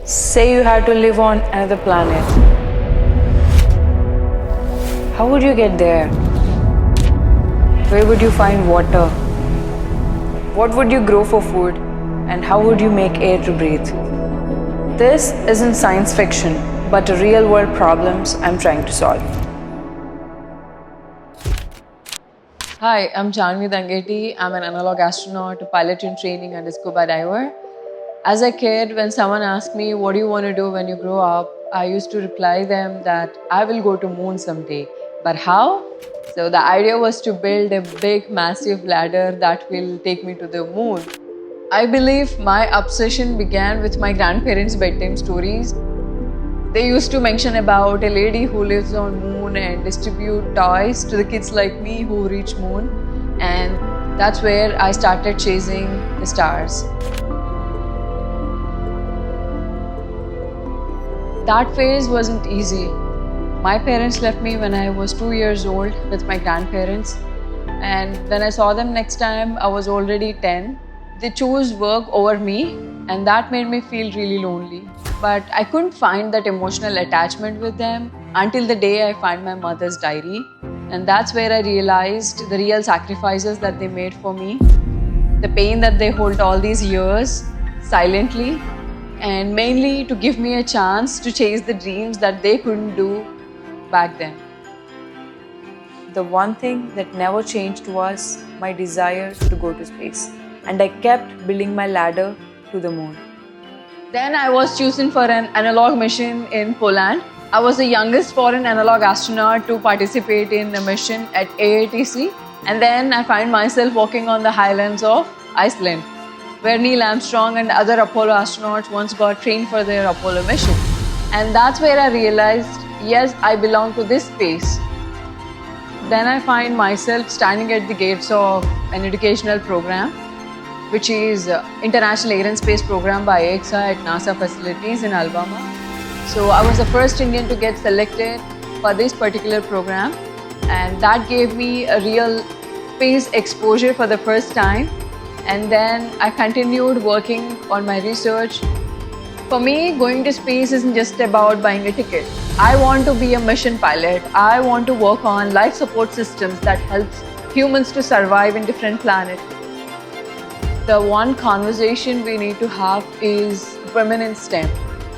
Say you had to live on another planet. How would you get there? Where would you find water? What would you grow for food? And how would you make air to breathe? This isn't science fiction, but a real world problems I'm trying to solve. Hi, I'm Janvi Dangeti. I'm an analog astronaut, a pilot in training, and a scuba diver. As a kid, when someone asked me, what do you want to do when you grow up? I used to reply them that I will go to moon someday. But how? So the idea was to build a big, massive ladder that will take me to the moon. I believe my obsession began with my grandparents' bedtime stories. They used to mention about a lady who lives on moon and distribute toys to the kids like me who reach moon. And that's where I started chasing the stars. That phase wasn't easy. My parents left me when I was 2 years old with my grandparents. And when I saw them next time, I was already 10. They chose work over me, and that made me feel really lonely. But I couldn't find that emotional attachment with them until the day I found my mother's diary. And that's where I realized the real sacrifices that they made for me, the pain that they hold all these years silently, and mainly to give me a chance to chase the dreams that they couldn't do back then. The one thing that never changed was my desire to go to space, and I kept building my ladder to the moon. Then I was chosen for an analog mission in Poland. I was the youngest foreign analog astronaut to participate in a mission at AATC, and then I find myself walking on the highlands of Iceland, where Neil Armstrong and other Apollo astronauts once got trained for their Apollo mission. And that's where I realized, yes, I belong to this space. Then I find myself standing at the gates of an educational program, which is International Air and Space Program by EXA at NASA facilities in Alabama. So I was the first Indian to get selected for this particular program, and that gave me a real space exposure for the first time. And then I continued working on my research. For me, going to space isn't just about buying a ticket. I want to be a mission pilot. I want to work on life support systems that helps humans to survive in different planets. The one conversation we need to have is women in STEM.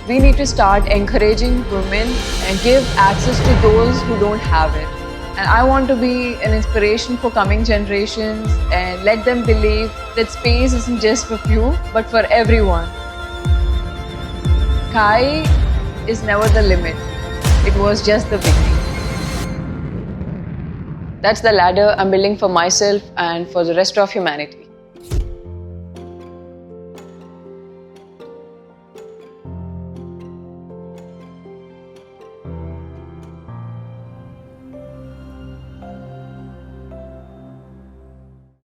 We need to start encouraging women and give access to those who don't have it. And I want to be an inspiration for coming generations and let them believe that space isn't just for few, but for everyone. Sky is never the limit. It was just the beginning. That's the ladder I'm building for myself and for the rest of humanity.